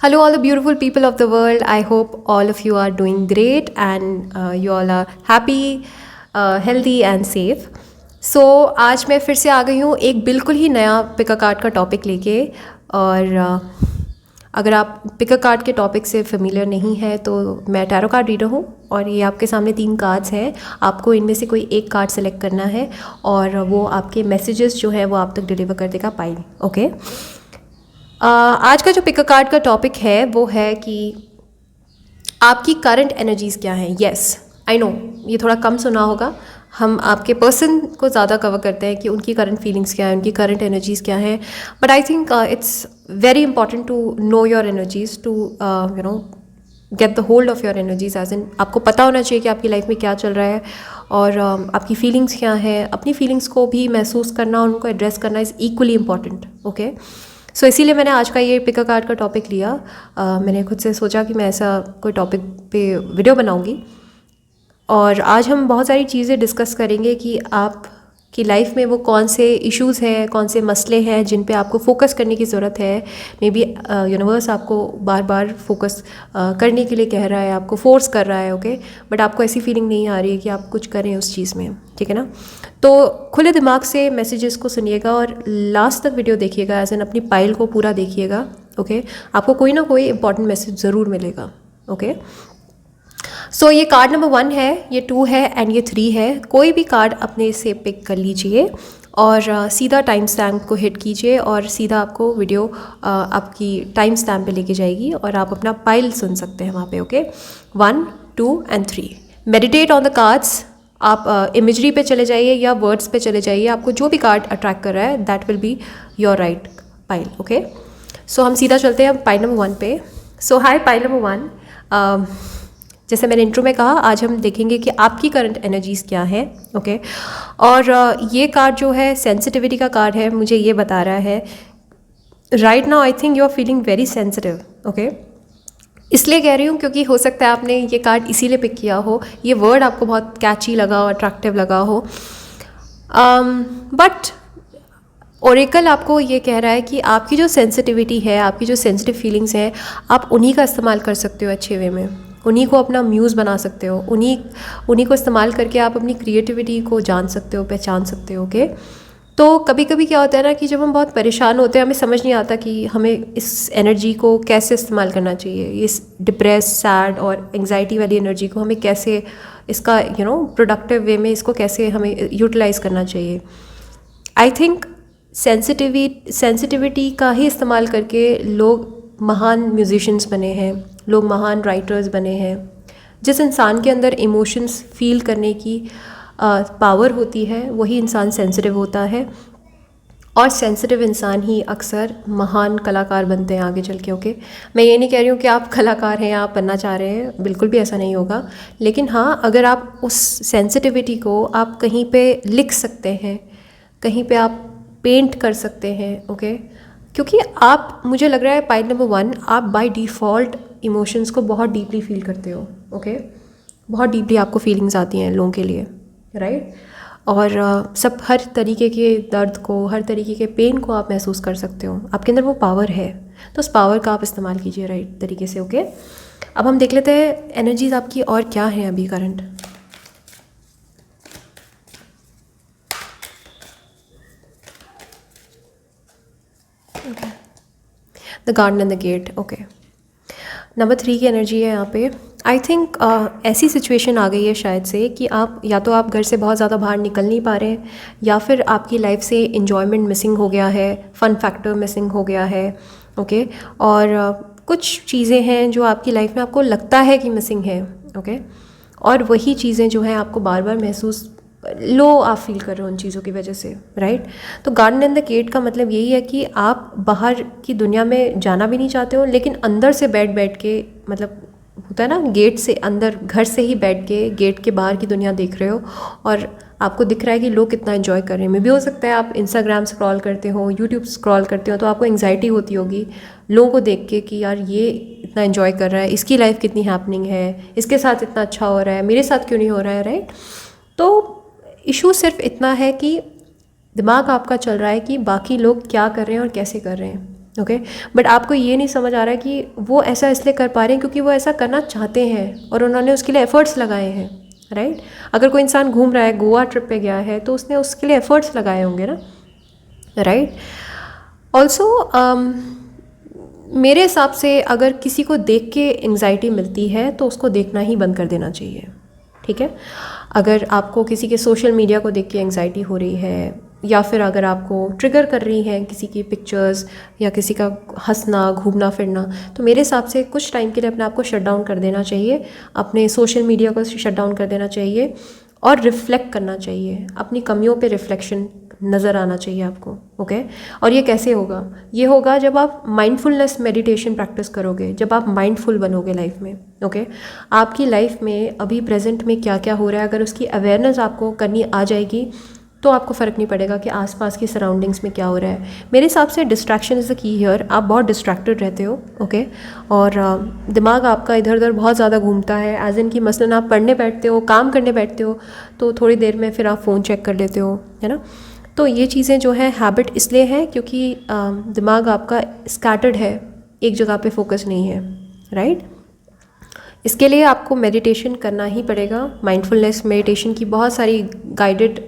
Hello, all the beautiful people of the world. I hope all of you are doing great and you all are happy, healthy and safe. So आज मैं फिर से आ गई हूँ एक बिल्कुल ही नया पिक अ कार्ड का टॉपिक लेके। और अगर आप पिक अ कार्ड के टॉपिक से फेमिलियर नहीं है तो मैं टैरो कार्ड रीडर हूँ और ये आपके सामने 3 कार्ड्स हैं। आपको इनमें से कोई एक कार्ड सेलेक्ट करना है और वो आपके मैसेजेस जो है वो आप तक डिलीवर कर देगा पाइल। ओके। आज का जो पिक अ कार्ड का टॉपिक है वो है कि आपकी करंट एनर्जीज़ क्या हैं। येस, आई नो ये थोड़ा कम सुना होगा। हम आपके पर्सन को ज़्यादा कवर करते हैं कि उनकी करंट फीलिंग्स क्या हैं, उनकी करंट एनर्जीज़ क्या हैं। But I think it's very important to know your energies, to get the hold of your energies. As in आपको पता होना चाहिए कि आपकी लाइफ में क्या चल रहा है और आपकी फीलिंग्स क्या हैं। अपनी फीलिंग्स को भी महसूस करना और उनको एड्रेस करना इज़ इक्वली इम्पॉर्टेंट। ओके, सो इसीलिए मैंने आज का ये पिक अ कार्ड का टॉपिक लिया। मैंने खुद से सोचा कि मैं ऐसा कोई टॉपिक पे वीडियो बनाऊंगी और आज हम बहुत सारी चीज़ें डिस्कस करेंगे कि आप की लाइफ में वो कौन से इश्यूज़ हैं, कौन से मसले हैं जिन पे आपको फोकस करने की ज़रूरत है। मे बी यूनिवर्स आपको बार बार फोकस करने के लिए कह रहा है, आपको फोर्स कर रहा है। ओके, बट आपको ऐसी फीलिंग नहीं आ रही है कि आप कुछ करें उस चीज़ में। ठीक है ना? तो खुले दिमाग से मैसेजेस को सुनिएगा और लास्ट तक वीडियो देखिएगा, एज एन अपनी पाइल को पूरा देखिएगा। ओके, आपको कोई ना कोई इंपॉर्टेंट मैसेज ज़रूर मिलेगा। ओके, सो ये कार्ड नंबर 1 है, ये 2 है एंड ये 3 है। कोई भी कार्ड अपने से पिक कर लीजिए और सीधा टाइम स्टैम्प को हिट कीजिए और सीधा आपको वीडियो आपकी टाइम स्टैम्प पे लेके जाएगी और आप अपना पाइल सुन सकते हैं वहाँ पे। Okay, 1, 2 and 3। Meditate on the cards. आप इमेजरी पे चले जाइए या वर्ड्स पे चले जाइए। आपको जो भी कार्ड अट्रैक्ट कर रहा है that will be your right pile. Okay, so हम सीधा चलते हैं पाइल नंबर 1 पे। So hi pile number 1। जैसे मैंने इंट्रो में कहा, आज हम देखेंगे कि आपकी करंट एनर्जीज़ क्या है। ओके, और ये कार्ड जो है सेंसिटिविटी का कार्ड है। मुझे ये बता रहा है right now I think you are feeling very sensitive. Okay, इसलिए कह रही हूँ क्योंकि हो सकता है आपने ये कार्ड इसीलिए पिक किया हो, ये वर्ड आपको बहुत कैची लगा हो, अट्रैक्टिव लगा हो। बट ओरेकल आपको ये कह रहा है कि आपकी जो सेंसिटिविटी है, आपकी जो सेंसिटिव फीलिंग्स हैं, आप उन्हीं का इस्तेमाल कर सकते हो अच्छे वे में। उन्हीं को अपना म्यूज़ बना सकते हो। उन्हीं को इस्तेमाल करके आप अपनी क्रिएटिविटी को जान सकते हो, पहचान सकते हो। ओके, तो कभी कभी क्या होता है ना कि जब हम बहुत परेशान होते हैं, हमें समझ नहीं आता कि हमें इस एनर्जी को कैसे इस्तेमाल करना चाहिए। इस डिप्रेस, सैड और एंग्जाइटी वाली एनर्जी को हमें कैसे इसका प्रोडक्टिव वे में इसको कैसे हमें यूटिलाइज़ करना चाहिए। आई थिंक सेंसिटिविटी का ही इस्तेमाल करके लोग महान म्यूजिशियंस बने हैं, लोग महान राइटर्स बने हैं। जिस इंसान के अंदर इमोशंस फील करने की पावर होती है वही इंसान सेंसिटिव होता है और सेंसिटिव इंसान ही अक्सर महान कलाकार बनते हैं आगे चल के। ओके, मैं ये नहीं कह रही हूँ कि आप कलाकार हैं, आप बनना चाह रहे हैं, बिल्कुल भी ऐसा नहीं होगा। लेकिन हाँ, अगर आप उस सेंसिटिविटी को आप कहीं पे लिख सकते हैं, कहीं पे आप पेंट कर सकते हैं। ओके, क्योंकि आप, मुझे लग रहा है पाइल नंबर 1, आप बाय डिफ़ॉल्ट इमोशंस को बहुत डीपली फील करते हो। ओके, बहुत डीपली आपको फीलिंग्स आती हैं लोगों के लिए, राइट? और सब हर तरीके के दर्द को, हर तरीके के पेन को आप महसूस कर सकते हो। आपके अंदर वो पावर है, तो उस पावर का आप इस्तेमाल कीजिए राइट तरीके से। ओके, अब हम देख लेते हैं एनर्जीज आपकी और क्या है अभी current. The garden and the gate. Okay, number 3 की एनर्जी है यहाँ पे। आई थिंक ऐसी सिचुएशन आ गई है शायद से कि आप या तो आप घर से बहुत ज़्यादा बाहर निकल नहीं पा रहे हैं या फिर आपकी लाइफ से इन्जॉयमेंट मिसिंग हो गया है, फ़न फैक्टर मिसिंग हो गया है। ओके, और कुछ चीज़ें हैं जो आपकी लाइफ में आपको लगता है कि मिसिंग है। ओके, और वही चीज़ें जो हैं आपको बार बार महसूस लो आप फील कर रहे हो उन चीज़ों की वजह से, राइट? तो गार्डन एंड द गेट का मतलब यही है कि आप बाहर की दुनिया में जाना भी नहीं चाहते हो, लेकिन अंदर से बैठ के, मतलब होता है ना, गेट से अंदर, घर से ही बैठ के गेट के बाहर की दुनिया देख रहे हो और आपको दिख रहा है कि लोग कितना एंजॉय कर रहे हैं। मे भी हो सकता है आप इंस्टाग्राम स्क्रॉल करते हो, यूट्यूब स्क्रॉल करते हो, तो आपको एंग्जाइटी होती होगी लोगों को देख के कि यार ये इतना एंजॉय कर रहा है, इसकी लाइफ कितनी हैपनिंग है, इसके साथ इतना अच्छा हो रहा है, मेरे साथ क्यों नहीं हो रहा है, राइट? तो इशू सिर्फ इतना है कि दिमाग आपका चल रहा है कि बाकी लोग क्या कर रहे हैं और कैसे कर रहे हैं। ओके। बट आपको ये नहीं समझ आ रहा है कि वो ऐसा इसलिए कर पा रहे हैं क्योंकि वो ऐसा करना चाहते हैं और उन्होंने उसके लिए एफ़र्ट्स लगाए हैं, राइट। अगर कोई इंसान घूम रहा है, गोवा ट्रिप पे गया है, तो उसने उसके लिए एफ़र्ट्स लगाए होंगे ना, राइट। ऑल्सो मेरे हिसाब से अगर किसी को देख के एंग्जाइटी मिलती है तो उसको देखना ही बंद कर देना चाहिए, ठीक है। अगर आपको किसी के सोशल मीडिया को देख के एंग्जाइटी हो रही है, या फिर अगर आपको ट्रिगर कर रही हैं किसी की पिक्चर्स या किसी का हंसना, घूमना फिरना, तो मेरे हिसाब से कुछ टाइम के लिए अपने आप को शट डाउन कर देना चाहिए, अपने सोशल मीडिया को शट डाउन कर देना चाहिए और रिफ़्लेक्ट करना चाहिए। अपनी कमियों पे रिफ़्लेक्शन नज़र आना चाहिए आपको, ओके। और ये कैसे होगा? ये होगा जब आप माइंडफुलनेस मेडिटेशन प्रैक्टिस करोगे, जब आप माइंडफुल बनोगे लाइफ में, ओके। आपकी लाइफ में अभी प्रेजेंट में क्या क्या हो रहा है, अगर उसकी अवेयरनेस आपको करनी आ जाएगी तो आपको फ़र्क नहीं पड़ेगा कि आसपास की सराउंडिंग्स में क्या हो रहा है। मेरे हिसाब से distraction is the key here. आप बहुत डिस्ट्रैक्टेड रहते हो, ओके। और दिमाग आपका इधर उधर बहुत ज़्यादा घूमता है, एज इन कि मसलन आप पढ़ने बैठते हो, काम करने बैठते हो, तो थोड़ी देर में फिर आप फ़ोन चेक कर लेते हो, है ना। तो ये चीज़ें जो है हैबिट इसलिए है क्योंकि दिमाग आपका स्कैटर्ड है, एक जगह पे फोकस नहीं है, राइट। इसके लिए आपको मेडिटेशन करना ही पड़ेगा। माइंडफुलनेस मेडिटेशन की बहुत सारी गाइडेड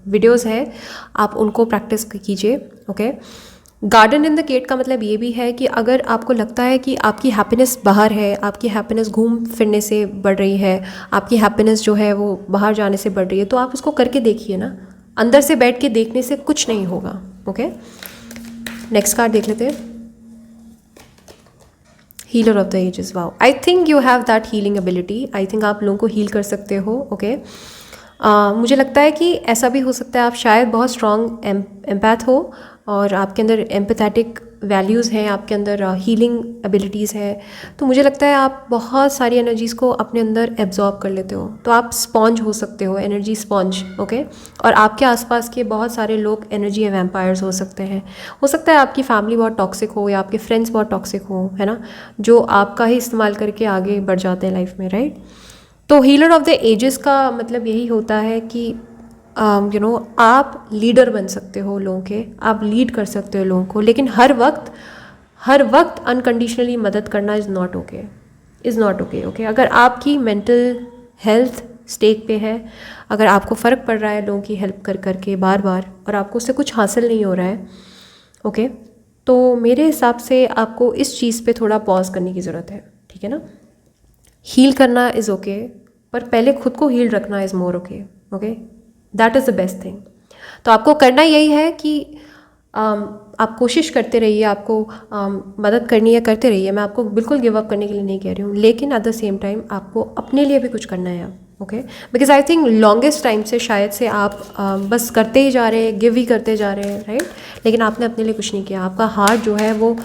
वीडियोस है, आप उनको प्रैक्टिस कीजिए, okay. Garden in the gate का मतलब ये भी है कि अगर आपको लगता है कि आपकी हैप्पीनेस बाहर है, आपकी हैप्पीनेस घूम फिरने से बढ़ रही है, आपकी हैप्पीनेस जो है वो बाहर जाने से बढ़ रही है, तो आप उसको करके देखिए ना। अंदर से बैठ के देखने से कुछ नहीं होगा, ओके। नेक्स्ट कार्ड देख लेते हैं। Healer of the ages. Wow, I think you have that healing ability. I think आप लोगों को हील कर सकते हो, ओके। मुझे लगता है कि ऐसा भी हो सकता है आप शायद बहुत स्ट्रॉन्ग एम्पैथ हो और आपके अंदर एम्पैथेटिक वैल्यूज़ हैं, आपके अंदर हीलिंग एबिलिटीज़ हैं। तो मुझे लगता है आप बहुत सारी एनर्जीज़ को अपने अंदर एब्जॉर्ब कर लेते हो, तो आप स्पॉन्ज हो सकते हो, एनर्जी स्पॉन्ज, ओके। और आपके आसपास के बहुत सारे लोग एनर्जी वैम्पायर्स हो सकते हैं। हो सकता है आपकी फैमिली बहुत टॉक्सिक हो या आपके फ्रेंड्स बहुत टॉक्सिक हो, है ना, जो आपका ही इस्तेमाल करके आगे बढ़ जाते हैं लाइफ में, राइट। तो हीलर ऑफ द एजेस का मतलब यही होता है कि आप लीडर बन सकते हो लोगों के, आप लीड कर सकते हो लोगों को, लेकिन हर वक्त अनकंडीशनली मदद करना इज़ नॉट ओके, ओके। अगर आपकी मेंटल हेल्थ स्टेक पे है, अगर आपको फ़र्क पड़ रहा है लोगों की हेल्प कर करके बार बार और आपको उससे कुछ हासिल नहीं हो रहा है, ओके, तो मेरे हिसाब से आपको इस चीज़ पे थोड़ा पॉज करने की ज़रूरत है, ठीक है ना। हील करना इज़ ओके, पर पहले खुद को हील रखना is more okay, okay. That is the best thing. तो आपको करना यही है कि आप कोशिश करते रहिए, आपको मदद करनी है करते रहिए। मैं आपको बिल्कुल गिव अप करने के लिए नहीं कह रही हूँ, लेकिन एट द सेम टाइम आपको अपने लिए भी कुछ करना है, okay. Because I think longest time से शायद से आप बस करते ही जा रहे हैं, गिव ही करते जा रहे हैं, राइट। लेकिन आपने अपने लिए कुछ नहीं किया। आपका हार्ट जो है वो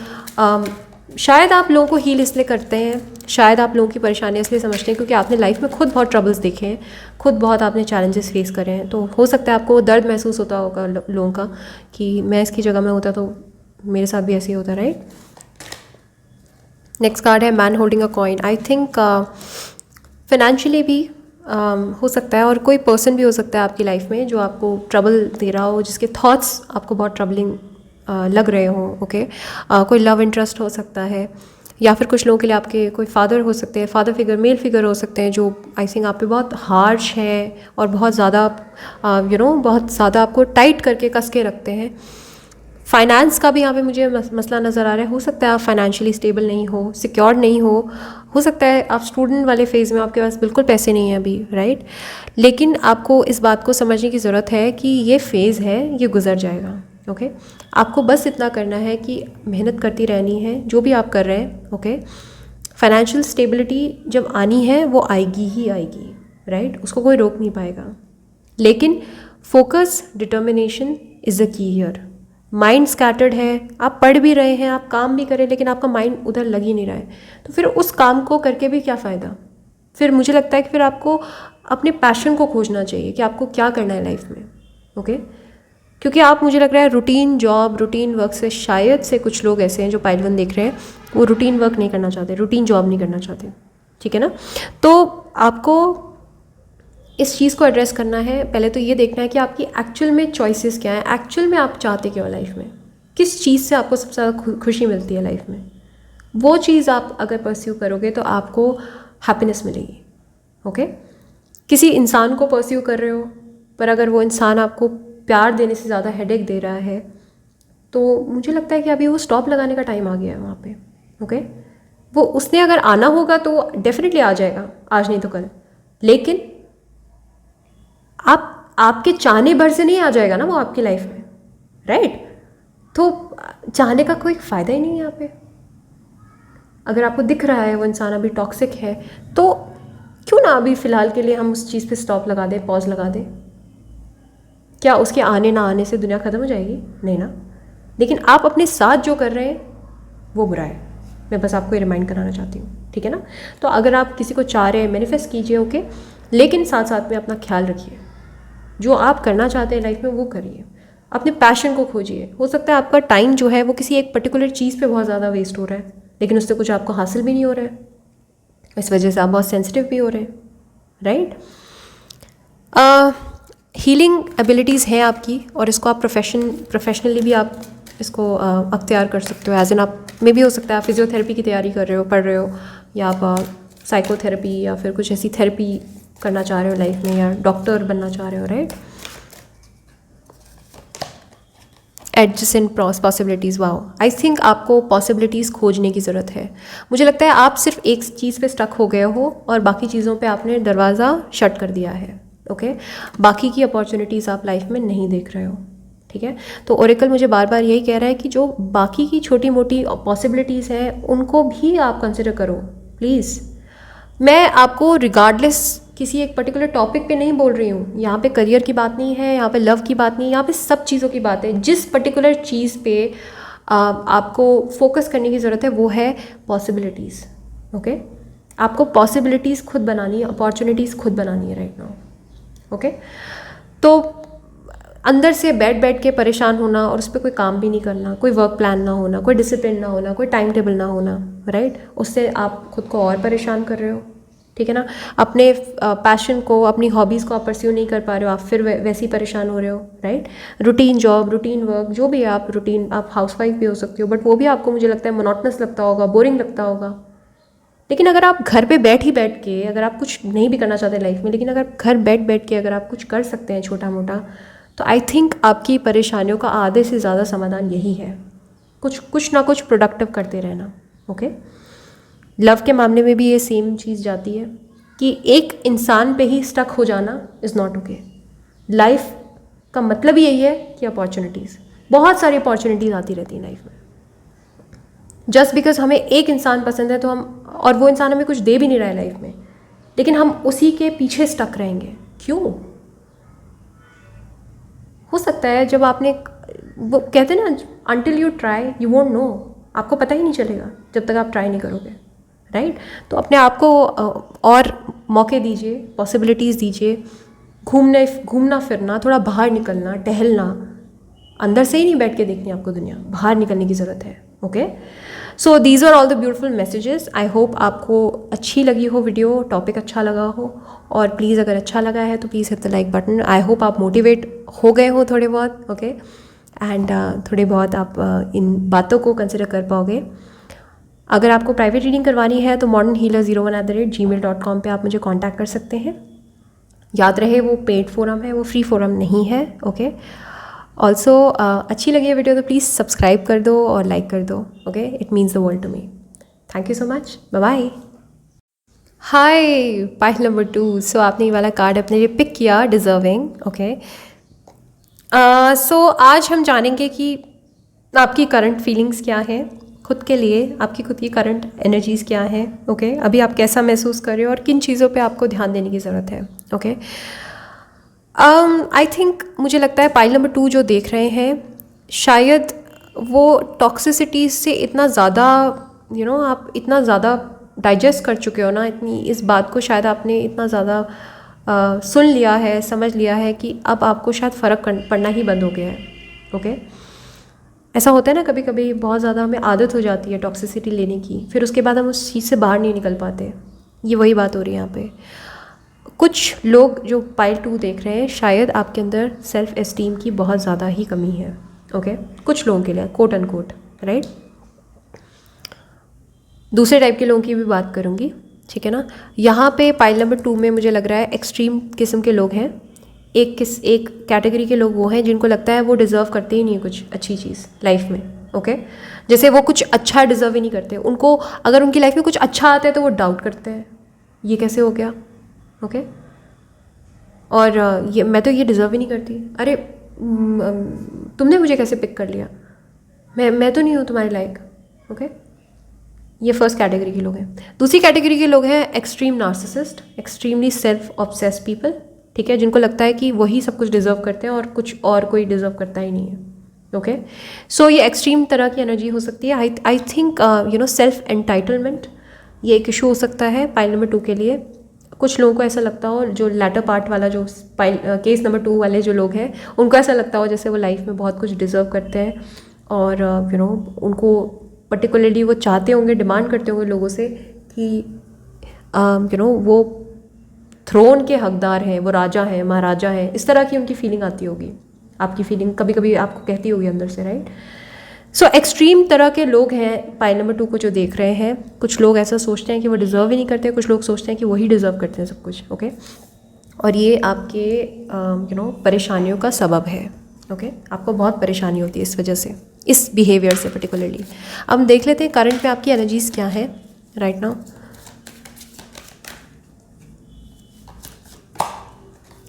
शायद आप लोगों को हील इसलिए करते हैं, शायद आप लोगों की परेशानियाँ इसलिए समझते हैं क्योंकि आपने लाइफ में खुद बहुत ट्रबल्स देखे हैं, खुद बहुत आपने चैलेंजेस फेस करे हैं। तो हो सकता है आपको वो दर्द महसूस होता होगा लोगों का कि मैं इसकी जगह में होता तो मेरे साथ भी ऐसे ही होता, राइट। नेक्स्ट कार्ड है man holding a coin. I think financially भी हो सकता है और कोई पर्सन भी हो सकता है आपकी लाइफ में जो आपको ट्रबल दे रहा हो, जिसके थॉट्स आपको बहुत ट्रबलिंग लग रहे हो, ओके। कोई लव इंटरेस्ट हो सकता है, या फिर कुछ लोगों के लिए आपके कोई फादर हो सकते हैं, फादर फिगर, मेल फिगर हो सकते हैं जो आई थिंक आप पे बहुत हार्श हैं और बहुत ज़्यादा बहुत ज़्यादा आपको टाइट करके कस के रखते हैं। फाइनेंस का भी यहाँ पे मुझे मसला नज़र आ रहा है। हो सकता है आप फाइनेंशियली स्टेबल नहीं हो, सिक्योर नहीं हो सकता है आप स्टूडेंट वाले फेज़ में आपके पास बिल्कुल पैसे नहीं हैं अभी, राइट। लेकिन आपको इस बात को समझने की ज़रूरत है कि ये फ़ेज़ है, ये गुजर जाएगा, ओके। आपको बस इतना करना है कि मेहनत करती रहनी है जो भी आप कर रहे हैं, ओके। फाइनेंशियल स्टेबिलिटी जब आनी है वो आएगी ही आएगी, राइट, उसको कोई रोक नहीं पाएगा। लेकिन focus, determination is the key here. Mind scattered है, आप पढ़ भी रहे हैं, आप काम भी करें, लेकिन आपका माइंड उधर लग ही नहीं रहा है, तो फिर उस काम को करके भी क्या फ़ायदा। फिर मुझे लगता है कि फिर आपको अपने पैशन को खोजना चाहिए कि आपको क्या करना है लाइफ में, ओके। क्योंकि आप, मुझे लग रहा है रूटीन जॉब, रूटीन वर्क से शायद से कुछ लोग ऐसे हैं जो पाइल 1 देख रहे हैं, वो रूटीन वर्क नहीं करना चाहते, रूटीन जॉब नहीं करना चाहते, ठीक है ना। तो आपको इस चीज़ को एड्रेस करना है। पहले तो ये देखना है कि आपकी एक्चुअल में चॉइसेस क्या हैं, एक्चुअल में आप चाहते क्या हो लाइफ में, किस चीज़ से आपको सबसे ज़्यादा खुशी मिलती है लाइफ में, वो चीज़ आप अगर परस्यू करोगे तो आपको हैप्पीनेस मिलेगी। ओके, किसी इंसान को परस्यू कर रहे हो, पर अगर वो इंसान आपको प्यार देने से ज़्यादा हेडेक दे रहा है, तो मुझे लगता है कि अभी वो स्टॉप लगाने का टाइम आ गया है वहाँ पे। ओके, वो उसने अगर आना होगा तो डेफिनेटली आ जाएगा, आज नहीं तो कल, लेकिन आपके चाहने भर से नहीं आ जाएगा ना वो आपकी लाइफ में, राइट? तो चाहने का कोई फ़ायदा ही नहीं है यहाँ पे। अगर आपको दिख रहा है वो इंसान अभी टॉक्सिक है, तो क्यों ना अभी फ़िलहाल के लिए हम उस चीज़ पे स्टॉप लगा दें, पॉज लगा दें। क्या उसके आने ना आने से दुनिया ख़त्म हो जाएगी? नहीं ना। लेकिन आप अपने साथ जो कर रहे हैं वो बुरा है। मैं बस आपको ये रिमाइंड कराना चाहती हूँ, ठीक है ना? तो अगर आप किसी को चाह रहे हैं, मैनिफेस्ट कीजिए, ओके, लेकिन साथ साथ में अपना ख्याल रखिए। जो आप करना चाहते हैं लाइफ में वो करिए, अपने पैशन को खोजिए। हो सकता है आपका टाइम जो है वो किसी एक पर्टिकुलर चीज़ पे बहुत ज़्यादा वेस्ट हो रहा है, लेकिन उससे कुछ आपको हासिल भी नहीं हो रहा है, इस वजह से आप बहुत सेंसिटिव भी हो रहे हैं, राइट? हीलिंग एबिलिटीज़ हैं आपकी, और इसको आप प्रोफेशनली भी आप इसको अख्तियार कर सकते हो। एज एन आप में भी हो सकता है आप फिजियोथेरेपी की तैयारी कर रहे हो, पढ़ रहे हो, या आप साइकोथेरेपी या फिर कुछ ऐसी थेरेपी करना चाह रहे हो लाइफ में, या डॉक्टर बनना चाह रहे हो, right? Adjacent possibilities, wow, I think आपको पॉसिबिलिटीज़ खोजने की ज़रूरत है। मुझे लगता है आप सिर्फ एक चीज़ पे स्टक हो गए हो और बाकी चीज़ों पे आपने दरवाज़ा शट कर दिया है। ओके, बाकी की अपॉर्चुनिटीज़ आप लाइफ में नहीं देख रहे हो, ठीक है? तो ओरेकल मुझे बार बार यही कह रहा है कि जो बाकी की छोटी मोटी पॉसिबिलिटीज़ हैं उनको भी आप कंसिडर करो प्लीज़। मैं आपको रिगार्डलेस किसी एक पर्टिकुलर टॉपिक पे नहीं बोल रही हूँ। यहाँ पे करियर की बात नहीं है, यहाँ पे लव की बात नहीं है, यहाँ पे सब चीज़ों की बात है। जिस पर्टिकुलर चीज़ पे आपको फोकस करने की ज़रूरत है वो है पॉसिबिलिटीज़। ओके, आपको पॉसिबिलिटीज़ खुद बनानी है, अपॉर्चुनिटीज़ खुद बनानी है राइट नाउ। ओके, तो अंदर से बैठ के परेशान होना और उस पर कोई काम भी नहीं करना, कोई वर्क प्लान ना होना, कोई डिसिप्लिन ना होना, कोई टाइम टेबल ना होना, राइट, उससे आप खुद को और परेशान कर रहे हो, ठीक है ना? अपने पैशन को, अपनी हॉबीज़ को आप परस्यू नहीं कर पा रहे हो, आप फिर वैसे ही परेशान हो रहे हो, right? Routine job, routine work, जो भी आप रूटीन, आप हाउसवाइफ भी हो सकती हो, बट वो भी आपको मुझे लगता है मोनोटनस लगता होगा, बोरिंग लगता होगा। लेकिन अगर आप घर पे बैठ के, अगर आप कुछ नहीं भी करना चाहते लाइफ में, लेकिन अगर घर बैठ के अगर आप कुछ कर सकते हैं छोटा मोटा, तो आई थिंक आपकी परेशानियों का आधे से ज़्यादा समाधान यही है, कुछ ना कुछ प्रोडक्टिव करते रहना। ओके, लव के मामले में भी ये सेम चीज़ जाती है कि एक इंसान पे ही स्टक हो जाना इज़ नॉट ओके। लाइफ का मतलब ही यही है कि अपॉर्चुनिटीज़, बहुत सारी अपॉर्चुनिटीज़ आती रहती है लाइफ में। जस्ट बिकॉज हमें एक इंसान पसंद है तो हम, और वो इंसान हमें कुछ दे भी नहीं रहा है लाइफ में, लेकिन हम उसी के पीछे स्टक रहेंगे, क्यों? हो सकता है जब आपने, वो कहते हैं ना, until you try you won't know, आपको पता ही नहीं चलेगा जब तक आप ट्राई नहीं करोगे, राइट? तो अपने आप को और मौके दीजिए, पॉसिबिलिटीज़ दीजिए, घूमना फिरना, थोड़ा बाहर निकलना, टहलना, अंदर से ही नहीं बैठ के देखनी आपको दुनिया, बाहर निकलने की ज़रूरत है। Okay, so these are all the beautiful messages. I hope आपको अच्छी लगी हो वीडियो, टॉपिक अच्छा लगा हो, और प्लीज़ अगर अच्छा लगा है तो please hit the like button. I hope आप मोटिवेट हो गए हो थोड़े बहुत, ओके, एंड थोड़े बहुत आप इन बातों को कंसिडर कर पाओगे। अगर आपको प्राइवेट रीडिंग करवानी है तो modernhealer01@gmail.com पे आप मुझे कांटेक्ट कर सकते हैं। याद रहे वो पेड फोरम है, वो फ्री फोरम नहीं है। ओके, ऑल्सो अच्छी लगी है वीडियो तो प्लीज़ सब्सक्राइब कर दो और लाइक कर दो। Okay, it means the world to me. Thank you so much, bye bye. Hi, pile number 2। सो आपने ये वाला कार्ड अपने लिए पिक किया, डिज़र्विंग। ओके, सो आज हम जानेंगे कि आपकी करंट फीलिंग्स क्या हैं खुद के लिए, आपकी खुद की करंट एनर्जीज़ क्या हैं। ओके, अभी आप कैसा महसूस कर रहे हो और किन चीज़ों पे आपको ध्यान देने की ज़रूरत है। ओके, आई थिंक, मुझे लगता है पाइल नंबर 2 जो देख रहे हैं, शायद वो टॉक्सिसिटी से इतना ज़्यादा आप इतना ज़्यादा डाइजेस्ट कर चुके हो ना, इतनी इस बात को शायद आपने इतना ज़्यादा सुन लिया है, समझ लिया है कि अब आपको शायद फ़र्क पड़ना ही बंद हो गया है। ओके, ऐसा होता है ना, कभी कभी बहुत ज़्यादा हमें आदत हो जाती है टॉक्सिसिटी लेने की, फिर उसके बाद हम उस चीज़ से बाहर नहीं निकल पाते। ये वही बात हो रही है यहाँ पे। कुछ लोग जो पाइल 2 देख रहे हैं, शायद आपके अंदर सेल्फ़ एस्टीम की बहुत ज़्यादा ही कमी है। ओके कुछ लोगों के लिए कोट अनकोट, राइट। दूसरे टाइप के लोगों की भी बात करूँगी, ठीक है ना। यहाँ पे पाइल नंबर 2 में मुझे लग रहा है एक्सट्रीम किस्म के लोग हैं। एक कैटेगरी के लोग वो हैं जिनको लगता है वो डिज़र्व करते ही नहीं है कुछ अच्छी चीज़ लाइफ में, ओके। जैसे वो कुछ अच्छा डिज़र्व ही नहीं करते, उनको अगर उनकी लाइफ में कुछ अच्छा आता है तो वो डाउट करते हैं, ये कैसे हो गया, ओके। और ये मैं तो ये डिज़र्व ही नहीं करती, अरे तुमने मुझे कैसे पिक कर लिया, मैं तो नहीं हूँ तुम्हारे लायक, ओके। ये फर्स्ट कैटेगरी के लोग हैं। दूसरी कैटेगरी के लोग हैं extreme narcissist, extremely self obsessed people, ठीक है, जिनको लगता है कि वही सब कुछ डिज़र्व करते हैं और कुछ और कोई डिज़र्व करता ही नहीं है, ओके। सो ये एक्सट्रीम तरह की एनर्जी हो सकती है। आई थिंक सेल्फ एंटाइटलमेंट ये एक इशू हो सकता है पाइल नंबर 2 के लिए। कुछ लोगों को ऐसा लगता हो, जो लैटर पार्ट वाला जो केस नंबर 2 वाले जो लोग हैं, उनको ऐसा लगता हो जैसे वो लाइफ में बहुत कुछ डिज़र्व करते हैं और उनको पर्टिकुलरली वो चाहते होंगे, डिमांड करते होंगे लोगों से कि वो थ्रोन के हकदार हैं, वो राजा हैं, महाराजा हैं, इस तरह की उनकी फीलिंग आती होगी। आपकी फीलिंग कभी कभी आपको कहती होगी अंदर से, राइट। सो एक्सट्रीम तरह के लोग हैं पाइल नंबर 2 को जो देख रहे हैं। कुछ लोग ऐसा सोचते हैं कि वो डिज़र्व ही नहीं करते, कुछ लोग सोचते हैं कि वही डिज़र्व करते हैं सब कुछ, ओके। और ये आपके परेशानियों का सबब है, ओके। आपको बहुत परेशानी होती है इस वजह से, इस बिहेवियर से पर्टिकुलरली। अब हम देख लेते हैं करंट में आपकी एनर्जीज क्या है right now.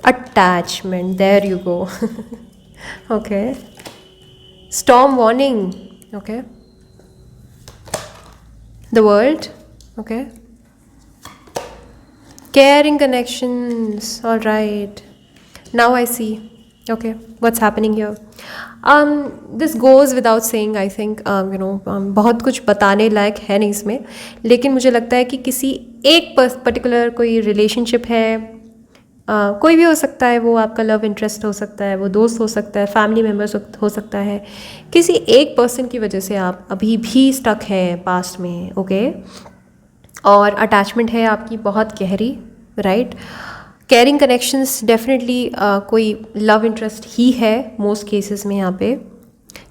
Attachment, there you go, okay. Storm warning, okay. The world, okay. Caring connections, all right. Now I see, okay, what's happening here. This goes without saying, I think, बहुत कुछ बताने लायक है नहीं इसमें, लेकिन मुझे लगता है कि किसी एक पर्टिकुलर कोई रिलेशनशिप है, कोई भी हो सकता है, वो आपका लव इंटरेस्ट हो सकता है, वो दोस्त हो सकता है, फैमिली मेम्बर्स हो सकता है, किसी एक पर्सन की वजह से आप अभी भी स्टक हैं पास्ट में, ओके। और अटैचमेंट है आपकी बहुत गहरी, राइट। कैरिंग कनेक्शंस डेफिनेटली कोई लव इंटरेस्ट ही है मोस्ट केसेस में यहाँ पे,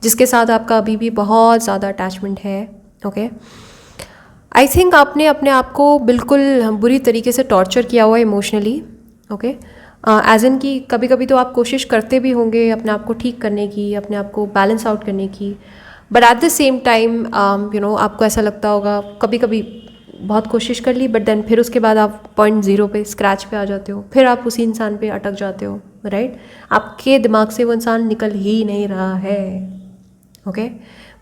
जिसके साथ आपका अभी भी बहुत ज़्यादा अटैचमेंट है, ओके। आई थिंक आपने अपने आप को बिल्कुल बुरी तरीके से टॉर्चर किया हुआ है इमोशनली, ओके। एज इन कि कभी कभी तो आप कोशिश करते भी होंगे अपने आप को ठीक करने की, अपने आप को बैलेंस आउट करने की, but at the same time आपको ऐसा लगता होगा कभी कभी बहुत कोशिश कर ली, बट देन फिर उसके बाद आप पॉइंट 0 पे, स्क्रैच पे आ जाते हो, फिर आप उसी इंसान पे अटक जाते हो, राइट। आपके दिमाग से वो इंसान निकल ही नहीं रहा है, ओके।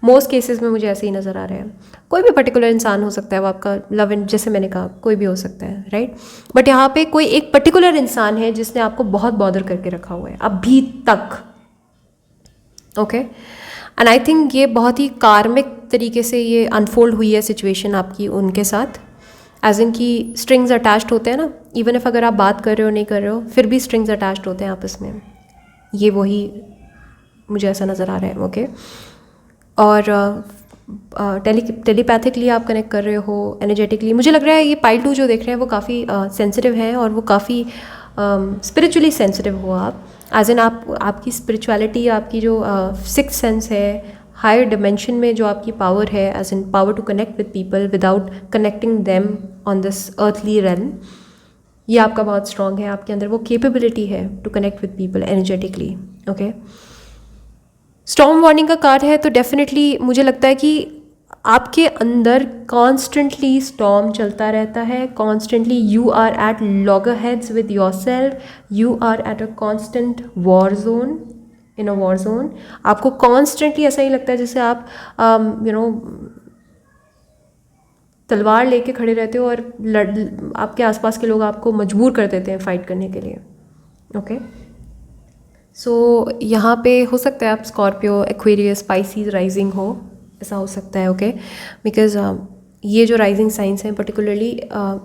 मोस्ट केसेस में मुझे ऐसे ही नज़र आ रहे हैं। कोई भी पर्टिकुलर इंसान हो सकता है, वो आपका लव इन, जैसे मैंने कहा, कोई भी हो सकता है, राइट। बट यहाँ पे कोई एक पर्टिकुलर इंसान है जिसने आपको बहुत बॉदर करके रखा हुआ है अभी तक, ओके। एंड आई थिंक ये बहुत ही कार्मिक तरीके से ये अनफोल्ड हुई है सिचुएशन आपकी उनके साथ, एज इन की स्ट्रिंग्स अटैच्ड होते हैं ना, इवन इफ अगर आप बात कर रहे हो नहीं कर रहे हो, फिर भी स्ट्रिंग्स अटैच्ड होते हैं आपस में, ये वही मुझे ऐसा नज़र आ रहा है, ओके। और टेलीपैथिकली आप कनेक्ट कर रहे हो, एनर्जेटिकली मुझे लग रहा है ये पाइल 2 जो देख रहे हैं वो काफ़ी सेंसिटिव है, और वो काफ़ी स्पिरिचुअली सेंसिटिव हो आप, एज इन आपकी स्पिरिचुअलिटी, आपकी जो सिक्स्थ सेंस है, हायर डिमेंशन में जो आपकी पावर है, as in power to connect with people without connecting them on this earthly realm, ये आपका बहुत स्ट्रॉन्ग है। आपके अंदर वो कैपेबिलिटी है to connect with people energetically, okay. Storm warning का कार्ड है, तो डेफिनेटली मुझे लगता है कि आपके अंदर कॉन्स्टेंटली स्टॉर्म चलता रहता है, constantly you are at loggerheads with yourself, you are at a constant war zone, in a war zone. आपको कॉन्स्टेंटली ऐसा ही लगता है जैसे आप तलवार लेके खड़े रहते हो और आपके आसपास के लोग आपको मजबूर कर देते हैं फाइट करने के लिए, ओके। सो यहाँ पे हो सकता है आप स्कॉर्पियो, एक्वेरियस, स्पाइसीज राइजिंग हो, ऐसा हो सकता है, ओके। बिकॉज ये जो राइजिंग साइंस हैं पर्टिकुलरली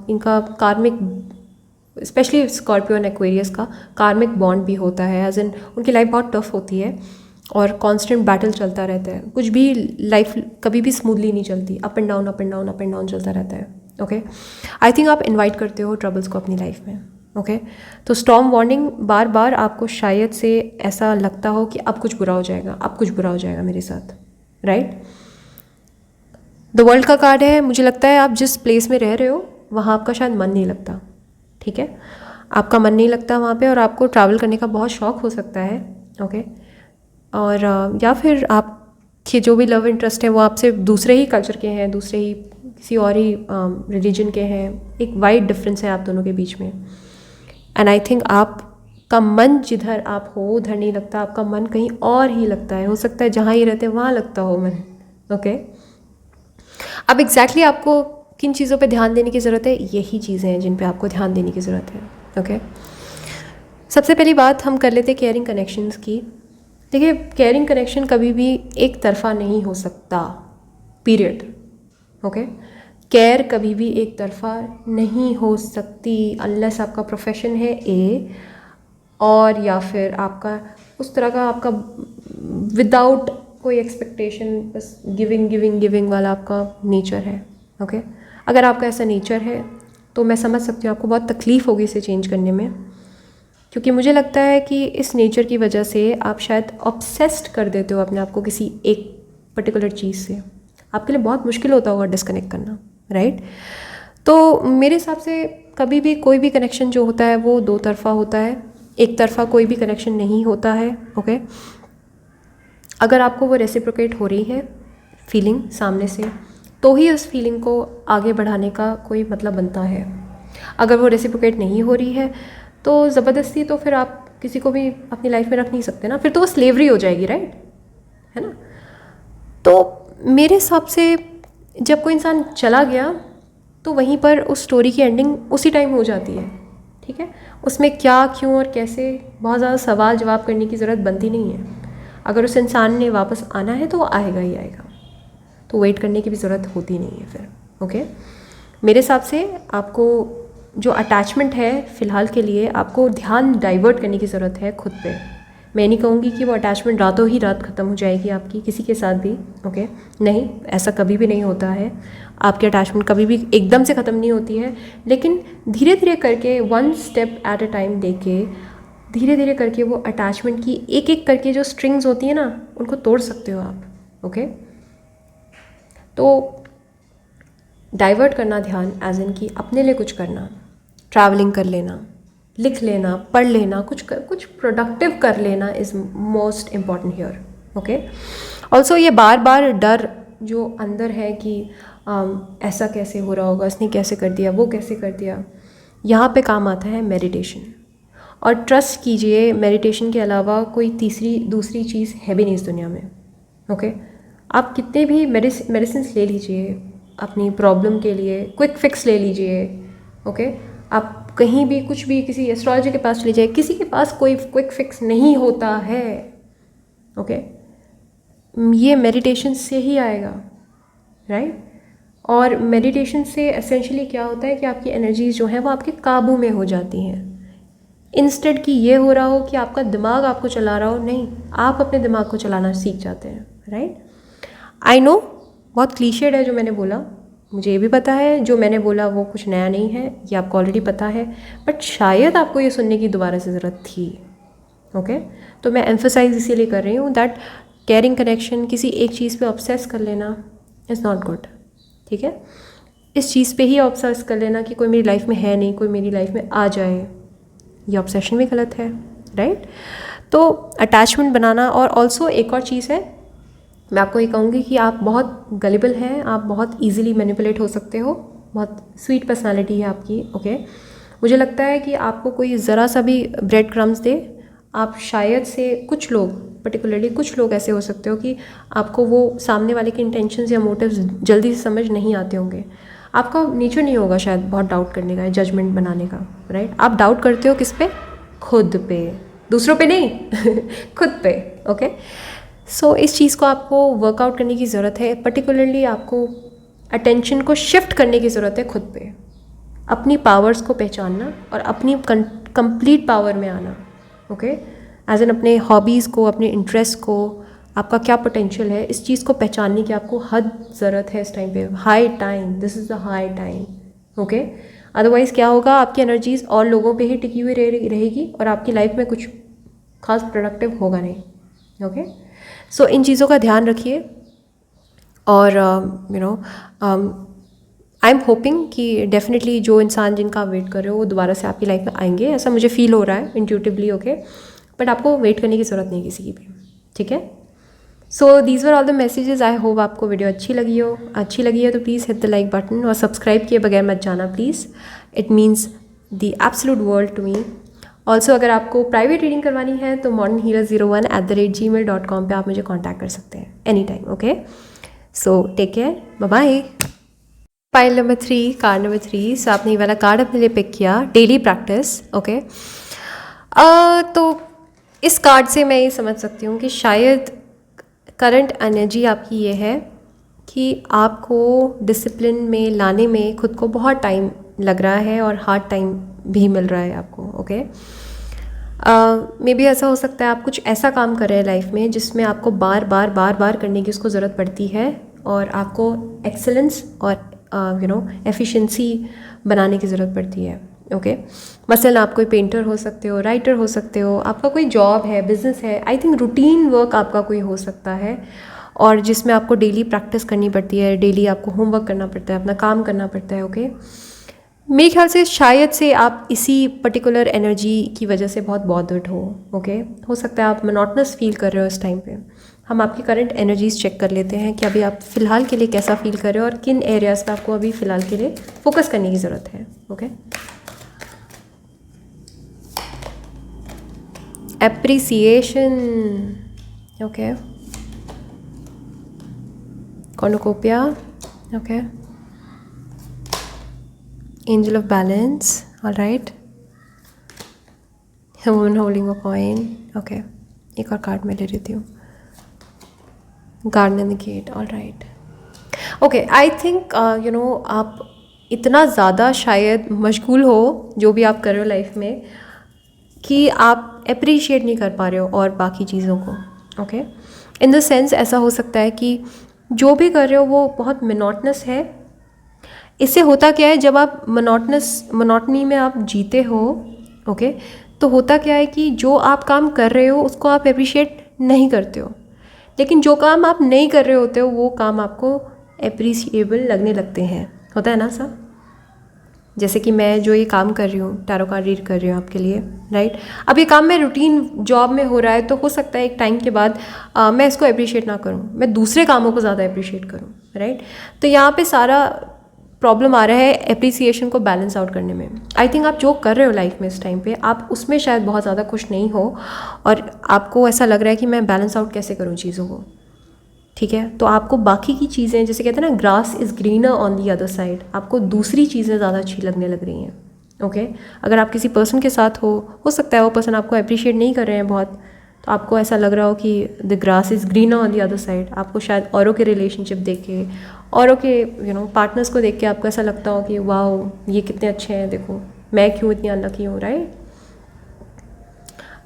इनका कार्मिक, स्पेशली स्कॉर्पियो एंड एक्वेरियस का कार्मिक बॉन्ड भी होता है, एज इन उनकी लाइफ बहुत टफ होती है और कांस्टेंट बैटल चलता रहता है, कुछ भी लाइफ कभी भी स्मूथली नहीं चलती, अप एंड डाउन चलता रहता है, ओके। आई थिंक आप इन्वाइट करते हो ट्रबल्स को अपनी लाइफ में, ओके। तो स्टॉर्म वार्निंग बार बार आपको शायद से ऐसा लगता हो कि अब कुछ बुरा हो जाएगा, अब कुछ बुरा हो जाएगा मेरे साथ, राइट। द वर्ल्ड का कार्ड है। मुझे लगता है आप जिस प्लेस में रह रहे हो वहाँ आपका शायद मन नहीं लगता, ठीक है, आपका मन नहीं लगता वहाँ पे, और आपको ट्रैवल करने का बहुत शौक हो सकता है, ओके। और या फिर आपके जो भी लव इंटरेस्ट है वो आपसे दूसरे ही कल्चर के हैं, दूसरे ही किसी और ही रिलीजन के हैं, एक वाइड डिफरेंस है आप दोनों के बीच में। एंड आई थिंक आपका मन जिधर आप हो उधर नहीं लगता, आपका मन कहीं और ही लगता है, हो सकता है जहाँ ही रहते हैं वहाँ लगता हो मन, ओके। अब एग्जैक्टली आपको किन चीज़ों पे ध्यान देने की ज़रूरत है, यही चीज़ें हैं जिन पे आपको ध्यान देने की ज़रूरत है, ओके। सबसे पहली बात हम कर लेते हैं केयरिंग कनेक्शंस की। देखिए, केयरिंग कनेक्शन कभी भी एक तरफा नहीं हो सकता, पीरियड, ओके। केयर कभी भी एक तरफा नहीं हो सकती अनलेस आपका प्रोफेशन है ए, और या फिर आपका उस तरह का आपका विदाउट कोई एक्सपेक्टेशन, बस गिविंग गिविंग गिविंग वाला आपका नेचर है, ओके। अगर आपका ऐसा नेचर है तो मैं समझ सकती हूँ आपको बहुत तकलीफ़ होगी इसे चेंज करने में, क्योंकि मुझे लगता है कि इस नेचर की वजह से आप शायद ऑब्सेस्ड कर देते हो अपने आप को किसी एक पर्टिकुलर चीज़ से। आपके लिए बहुत मुश्किल होता होगा डिस्कनेक्ट करना, राइट। तो मेरे हिसाब से कभी भी कोई भी कनेक्शन जो होता है वो दो तरफा होता है, एक तरफा कोई भी कनेक्शन नहीं होता है, ओके। अगर आपको वो रेसिप्रोकेट हो रही है फीलिंग सामने से, तो ही उस फीलिंग को आगे बढ़ाने का कोई मतलब बनता है। अगर वो रेसिप्रोकेट नहीं हो रही है तो ज़बरदस्ती तो फिर आप किसी को भी अपनी लाइफ में रख नहीं सकते ना, फिर तो वो स्लेवरी हो जाएगी, राइट, है ना। तो मेरे हिसाब से जब कोई इंसान चला गया तो वहीं पर उस स्टोरी की एंडिंग उसी टाइम हो जाती है, ठीक है। उसमें क्या, क्यों और कैसे बहुत ज़्यादा सवाल जवाब करने की ज़रूरत बनती नहीं है। अगर उस इंसान ने वापस आना है तो वो आएगा ही आएगा, तो वेट करने की भी ज़रूरत होती नहीं है फिर, ओके। मेरे हिसाब से आपको जो अटैचमेंट है फ़िलहाल के लिए, आपको ध्यान डाइवर्ट करने की ज़रूरत है खुद पे। मैं नहीं कहूँगी कि वो अटैचमेंट रातों ही रात ख़त्म हो जाएगी आपकी किसी के साथ भी, ओके, नहीं, ऐसा कभी भी नहीं होता है। आपकी अटैचमेंट कभी भी एकदम से ख़त्म नहीं होती है, लेकिन धीरे धीरे करके, one step at a time देके, धीरे धीरे करके वो अटैचमेंट की एक एक करके जो स्ट्रिंग्स होती है ना, उनको तोड़ सकते हो आप, ओके। तो डाइवर्ट करना ध्यान एज इन कि अपने लिए कुछ करना, ट्रैवलिंग कर लेना, लिख लेना, पढ़ लेना, कुछ प्रोडक्टिव कर लेना is most important here, okay. Also ये बार बार डर जो अंदर है कि ऐसा कैसे हो रहा होगा, इसने कैसे कर दिया, वो कैसे कर दिया, यहाँ पे काम आता है मेडिटेशन। और ट्रस्ट कीजिए, मेडिटेशन के अलावा कोई दूसरी चीज़ है भी नहीं इस दुनिया में, ओके। आप कितने भी मेडिसिन ले लीजिए अपनी प्रॉब्लम के लिए, क्विक फिक्स ले लीजिए, ओके। आप कहीं भी कुछ भी किसी एस्ट्रोलॉजी के पास चले जाइए, किसी के पास कोई क्विक फिक्स नहीं होता है, ओके। ये मेडिटेशन से ही आएगा, राइट। और मेडिटेशन से एसेंशियली क्या होता है कि आपकी एनर्जीज जो हैं वो आपके काबू में हो जाती हैं। इंस्टेड कि ये हो रहा हो कि आपका दिमाग आपको चला रहा हो, नहीं, आप अपने दिमाग को चलाना सीख जाते हैं, राइट। आई नो बहुत क्लीशेड है जो मैंने बोला, मुझे ये भी पता है जो मैंने बोला वो कुछ नया नहीं है, ये आपको ऑलरेडी पता है, बट शायद आपको ये सुनने की दोबारा से ज़रूरत थी, ओके। तो मैं एम्फोसाइज इसीलिए कर रही हूँ दैट केयरिंग कनेक्शन, किसी एक चीज़ पे ऑब्सेस कर लेना इज़ नॉट गुड, ठीक है। इस चीज़ पे ही ऑब्सेस कर लेना कि कोई मेरी लाइफ में है नहीं, कोई मेरी लाइफ में आ जाए, ये ऑब्सेशन भी गलत है, राइट। तो अटैचमेंट बनाना, और ऑल्सो एक और चीज़ है, मैं आपको ये कहूँगी कि आप बहुत गलिबल हैं, आप बहुत इजीली मैनिपुलेट हो सकते हो, बहुत स्वीट पर्सनालिटी है आपकी, ओके। मुझे लगता है कि आपको कोई ज़रा सा भी ब्रेड क्रम्स दे, आप शायद से कुछ लोग, पर्टिकुलरली कुछ लोग ऐसे हो सकते हो कि आपको वो सामने वाले के इंटेंशंस या मोटिव्स जल्दी से समझ नहीं आते होंगे। आपका नेचर नहीं होगा शायद बहुत डाउट करने का, जजमेंट बनाने का, राइट। आप डाउट करते हो किस पे? खुद पे, दूसरों पे नहीं खुद पे, ओके। सो इस चीज़ को आपको वर्कआउट करने की ज़रूरत है, पर्टिकुलरली आपको अटेंशन को शिफ्ट करने की ज़रूरत है खुद पे, अपनी पावर्स को पहचानना और अपनी कंप्लीट पावर में आना, ओके। एज एन अपने हॉबीज़ को, अपने इंटरेस्ट को, आपका क्या पोटेंशियल है, इस चीज़ को पहचानने की आपको हद ज़रूरत है इस टाइम पे, high time, this is the high time, okay. Otherwise क्या होगा, आपकी एनर्जीज और लोगों पे ही टिकी हुई रहेगी और आपकी लाइफ में कुछ खास प्रोडक्टिव होगा नहीं। ओके, सो इन चीज़ों का ध्यान रखिए और आई एम होपिंग कि डेफिनेटली जो इंसान जिनका आप वेट कर रहे हो वो दोबारा से आपकी लाइफ में आएंगे, ऐसा मुझे फील हो रहा है इंट्यूटिवली। ओके, बट आपको वेट करने की ज़रूरत नहीं किसी की भी, ठीक है। So these were all the messages. I hope आपको वीडियो अच्छी लगी है तो please hit the like button और सब्सक्राइब किए बगैर मत जाना please, it means the absolute world to me. Also अगर आपको प्राइवेट रीडिंग करवानी है तो modernhealer01@gmail.com पे आप मुझे कॉन्टैक्ट कर सकते हैं any time. Okay, so take care, bye bye. File number 3, card number 3। So आपने ये वाला कार्ड अपने लिए पिक किया, डेली प्रैक्टिस। ओके, तो इस कार्ड से मैं ये समझ सकती हूँ कि शायद करंट एनर्जी आपकी ये है कि आपको डिसिप्लिन में लाने में खुद को बहुत टाइम लग रहा है और हार्ड टाइम भी मिल रहा है आपको। ओके, मे बी ऐसा हो सकता है आप कुछ ऐसा काम कर रहे हैं लाइफ में जिसमें आपको बार बार करने की उसको ज़रूरत पड़ती है और आपको एक्सेलेंस और एफिशिएंसी बनाने की ज़रूरत पड़ती है। ओके, मसलन आप कोई पेंटर हो सकते हो, राइटर हो सकते हो, आपका कोई जॉब है, बिजनेस है, आई थिंक रूटीन वर्क आपका कोई हो सकता है और जिसमें आपको डेली प्रैक्टिस करनी पड़ती है, डेली आपको होमवर्क करना पड़ता है, अपना काम करना पड़ता है। ओके, मेरे ख्याल से शायद से आप इसी पर्टिकुलर एनर्जी की वजह से बहुत बॉदर्ड हो। ओके, हो सकता है आप मोनोटनस फील कर रहे हो इस टाइम पे। हम आपकी करंट एनर्जीज चेक कर लेते हैं कि अभी आप फ़िलहाल के लिए कैसा फील कर रहे हो और किन एरियाज़ पे आपको अभी फ़िलहाल के लिए फोकस करने की ज़रूरत है। Okay, appreciation. Okay, cornucopia. Okay, angel of balance. Alright, woman holding a coin. Okay, एक और कार्ड मैं ले लेती हूँ, garden in the gate. Alright, okay, I think आप इतना ज़्यादा शायद मशगूल हो जो भी आप कर रहे हो लाइफ में कि आप अप्रिशिएट नहीं कर पा रहे हो और बाकी चीज़ों को। ओके, इन द सेंस ऐसा हो सकता है कि जो भी कर रहे हो वो बहुत मोनोटनस है। इससे होता क्या है, जब आप मोनोटनी में आप जीते हो, ओके, तो होता क्या है कि जो आप काम कर रहे हो उसको आप अप्रिशिएट नहीं करते हो, लेकिन जो काम आप नहीं कर रहे होते हो वो काम आपको अप्रिशिएबल लगने लगते हैं। होता है ना सब? जैसे कि मैं जो ये काम कर रही हूँ, टैरो कार्ड रीड कर रही हूँ आपके लिए, राइट। अब ये काम मैं रूटीन जॉब में हो रहा है तो हो सकता है एक टाइम के बाद मैं इसको अप्रिशिएट ना करूँ, मैं दूसरे कामों को ज़्यादा अप्रिशिएट करूँ, राइट। तो यहाँ पे सारा प्रॉब्लम आ रहा है एप्रिसिएशन को बैलेंस आउट करने में। आई थिंक आप जो कर रहे हो लाइफ में इस टाइम पे, आप उसमें शायद बहुत ज़्यादा खुश नहीं हो और आपको ऐसा लग रहा है कि मैं बैलेंस आउट कैसे करूँ चीज़ों को, ठीक है। तो आपको बाकी की चीज़ें, जैसे कहते हैं ना grass is greener on the other side, आपको दूसरी चीज़ें ज़्यादा अच्छी लगने लग रही हैं। ओके, अगर आप किसी पर्सन के साथ हो सकता है वो पर्सन आपको अप्रिशिएट नहीं कर रहे हैं बहुत, तो आपको ऐसा लग रहा हो कि the grass is greener on the other side. आपको शायद औरों के रिलेशनशिप देख के, औरों के पार्टनर्स को देख के आपको ऐसा लगता हो कि वाह ये कितने अच्छे हैं, देखो मैं क्यों इतनी अनलकी हूँ, राइट।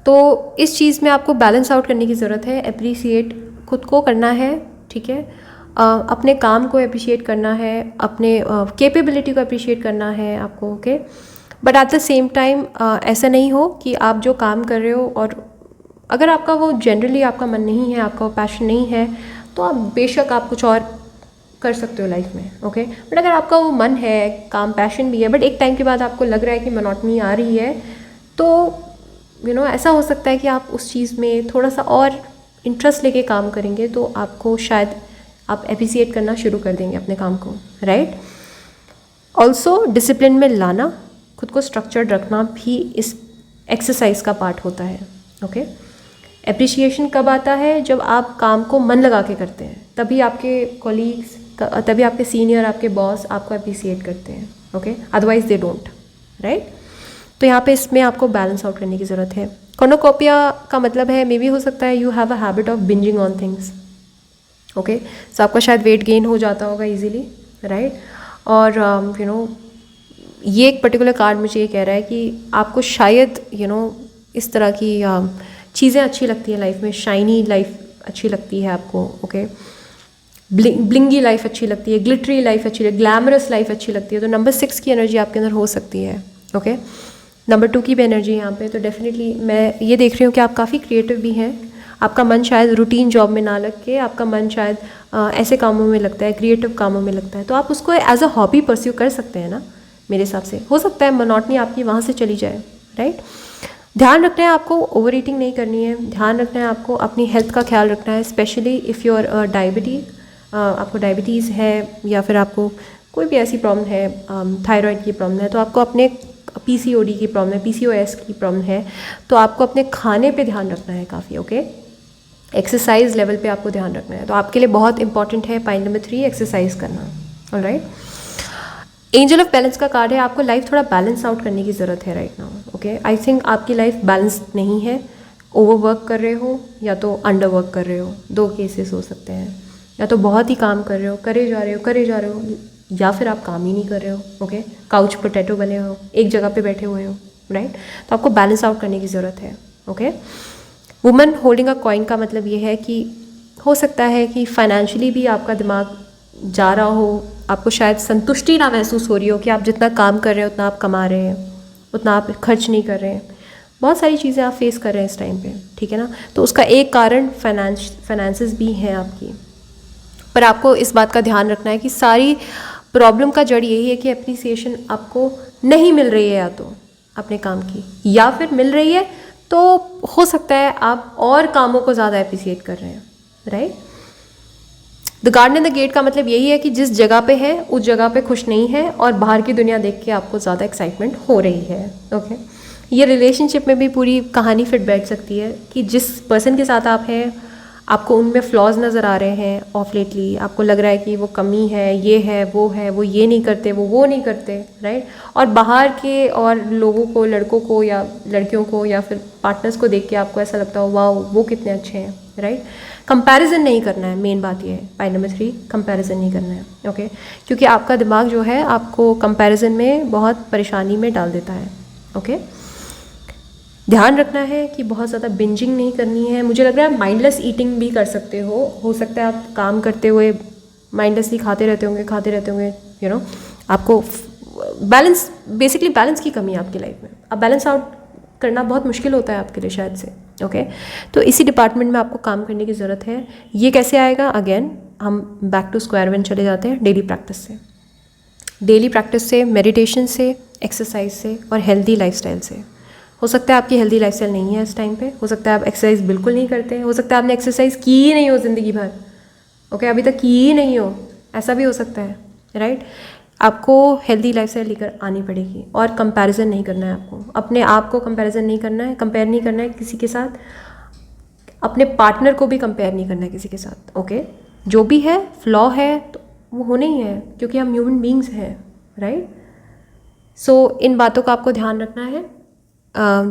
तो इस चीज़ में आपको बैलेंस आउट करने की ज़रूरत है, अप्रिसिएट खुद को करना है, ठीक है। अपने काम को अप्रिशिएट करना है, अपने कैपेबिलिटी को अप्रिशिएट करना है आपको। Okay, but at the same time ऐसा नहीं हो कि आप जो काम कर रहे हो और अगर आपका वो जनरली आपका मन नहीं है, आपका वो पैशन नहीं है, तो आप बेशक आप कुछ और कर सकते हो लाइफ में। ओके, बट अगर आपका वो मन है, काम पैशन भी है, बट एक टाइम के बाद आपको लग रहा है कि मोनोटनी आ रही है, तो ऐसा हो सकता है कि आप उस चीज़ में थोड़ा सा और इंटरेस्ट लेके काम करेंगे तो आपको शायद आप अप्रिसिएट करना शुरू कर देंगे अपने काम को, राइट। ऑल्सो डिसिप्लिन में लाना, खुद को स्ट्रक्चर्ड रखना भी इस एक्सरसाइज का पार्ट होता है। ओके, अप्रिसिएशन कब आता है? जब आप काम को मन लगा के करते हैं, तभी आपके कॉलीग्स, तभी आपके सीनियर, आपके बॉस आपको अप्रिसिएट करते हैं। Okay, otherwise they don't, right. तो यहाँ पे इसमें आपको बैलेंस आउट करने की ज़रूरत है। कॉर्नुकोपिया का मतलब है, मे बी हो सकता है you have a habit of binging on things. Okay, so आपका शायद वेट गेन हो जाता होगा इजीली, राइट। और ये एक पर्टिकुलर कार्ड मुझे ये कह रहा है कि आपको शायद इस तरह की चीज़ें अच्छी लगती हैं लाइफ में, शाइनी लाइफ अच्छी लगती है आपको। ओके, ब्लिंगी लाइफ अच्छी लगती है, ग्लिटरी लाइफ अच्छी लगती है, ग्लैमरस लाइफ अच्छी लगती है, तो नंबर 6 की एनर्जी आपके अंदर हो सकती है। ओके, नंबर 2 की भी एनर्जी यहाँ पे, तो डेफिनेटली मैं ये देख रही हूँ कि आप काफ़ी क्रिएटिव भी हैं। आपका मन शायद रूटीन जॉब में ना लग के आपका मन शायद ऐसे कामों में लगता है, क्रिएटिव कामों में लगता है, तो आप उसको एज अ हॉबी परस्यू कर सकते हैं ना। मेरे हिसाब से हो सकता है मोनोटनी आपकी वहाँ से चली जाए, राइट। ध्यान रखना है आपको, ओवर ईटिंग नहीं करनी है, ध्यान रखना है आपको, अपनी हेल्थ का ख्याल रखना है, स्पेशली इफ़ योर आपको डायबिटीज़ है या फिर आपको कोई भी ऐसी प्रॉब्लम है, थायराइड की प्रॉब्लम है, तो आपको अपने पीसीओडी की प्रॉब्लम है, पीसीओएस की प्रॉब्लम है, तो आपको अपने खाने पे ध्यान रखना है काफ़ी। ओके, एक्सरसाइज लेवल पे आपको ध्यान रखना है, तो आपके लिए बहुत इंपॉर्टेंट है पॉइंट नंबर 3 एक्सरसाइज करना। ऑलराइट, एंजल ऑफ बैलेंस का कार्ड है, आपको लाइफ थोड़ा बैलेंस आउट करने की ज़रूरत है right now. Okay, I think आपकी लाइफ बैलेंस्ड नहीं है, ओवरवर्क कर रहे हो या तो अंडर वर्क कर रहे हो, 2 केसेस हो सकते हैं, या तो बहुत ही काम कर रहे हो, करे जा रहे हो, या फिर आप काम ही नहीं कर रहे हो। ओके, काउच पोटैटो बने हो, एक जगह पे बैठे हुए हो, राइट। तो आपको बैलेंस आउट करने की ज़रूरत है। Okay, woman holding a coin का मतलब ये है कि हो सकता है कि फाइनेंशियली भी आपका दिमाग जा रहा हो, आपको शायद संतुष्टि ना महसूस हो रही हो कि आप जितना काम कर रहे हैं उतना आप कमा रहे हैं, उतना आप खर्च नहीं कर रहे हैं, बहुत सारी चीज़ें आप फेस कर रहे हैं इस टाइम पे, ठीक है ना। तो उसका एक कारण फाइनेंसेस भी हैं आपकी, पर आपको इस बात का ध्यान रखना है कि सारी प्रॉब्लम का जड़ यही है कि अप्रिसिएशन आपको नहीं मिल रही है, या तो अपने काम की, या फिर मिल रही है तो हो सकता है आप और कामों को ज़्यादा अप्रिसिएट कर रहे हैं, right. The garden in the gate का मतलब यही है कि जिस जगह पे है उस जगह पे खुश नहीं है और बाहर की दुनिया देख के आपको ज़्यादा एक्साइटमेंट हो रही है। ओके, ये रिलेशनशिप में भी पूरी कहानी फिट बैठ सकती है कि जिस पर्सन के साथ आप हैं आपको उनमें फ्लॉज नज़र आ रहे हैं ऑफ लेटली, आपको लग रहा है कि वो कमी है, वो ये नहीं करते, वो नहीं करते, राइट। और बाहर के और लोगों को, लड़कों को या लड़कियों को या फिर पार्टनर्स को देख के आपको ऐसा लगता हो वाह वो कितने अच्छे हैं, राइट। कंपैरिजन नहीं करना है, मेन बात ये है। पॉइंट नंबर 3, कंपैरिजन नहीं करना है। ओके, क्योंकि आपका दिमाग जो है आपको कंपैरिजन में बहुत परेशानी में डाल देता है। ओके, ध्यान रखना है कि बहुत ज़्यादा बिंजिंग नहीं करनी है। मुझे लग रहा है माइंडलेस ईटिंग भी कर सकते हो सकता है आप काम करते हुए माइंडलेसली खाते रहते होंगे, यू नो, आपको बैलेंस, बेसिकली बैलेंस की कमी है आपकी लाइफ में। अब बैलेंस आउट करना बहुत मुश्किल होता है आपके लिए शायद से। ओके, तो इसी डिपार्टमेंट में आपको काम करने की ज़रूरत है। ये कैसे आएगा? अगेन हम बैक टू स्क्वायर वन चले जाते हैं, डेली प्रैक्टिस से, मेडिटेशन से, एक्सरसाइज से और हेल्दी लाइफस्टाइल से। हो सकता है आपकी हेल्दी लाइफस्टाइल नहीं है इस टाइम पे, हो सकता है आप एक्सरसाइज बिल्कुल नहीं करते, हो सकता है आपने एक्सरसाइज की ही नहीं हो ज़िंदगी भर। ओके, अभी तक की ही नहीं हो, ऐसा भी हो सकता है, राइट। आपको हेल्दी लाइफस्टाइल लेकर आनी पड़ेगी और कंपैरिजन नहीं करना है आपको, अपने आप को कंपैरिजन नहीं करना है, कंपेयर नहीं करना है किसी के साथ, अपने पार्टनर को भी कंपेयर नहीं करना है किसी के साथ। ओके, जो भी है फ्लॉ है तो वो होना ही है क्योंकि हम ह्यूमन बींग्स हैं, राइट। सो इन बातों का आपको ध्यान रखना है।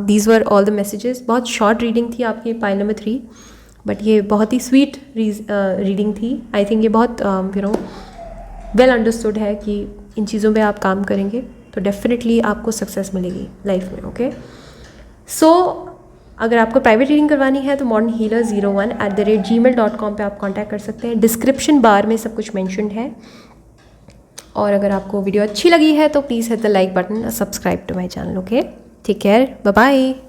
These were all the messages. बहुत शॉर्ट रीडिंग थी आपकी पाइल नंबर 3, बट ये बहुत ही स्वीट रीडिंग थी। आई थिंक ये बहुत वेल अंडरस्टूड है कि इन चीज़ों पे आप काम करेंगे तो डेफिनेटली आपको सक्सेस मिलेगी लाइफ में। ओके, सो अगर आपको प्राइवेट रीडिंग करवानी है तो modernhealer01@gmail.com पे आप कांटेक्ट कर सकते हैं। डिस्क्रिप्शन बार में सब कुछ मेंशन्ड है। और अगर आपको वीडियो अच्छी लगी है तो please hit the like button और subscribe to my channel. Okay, take care, bye bye.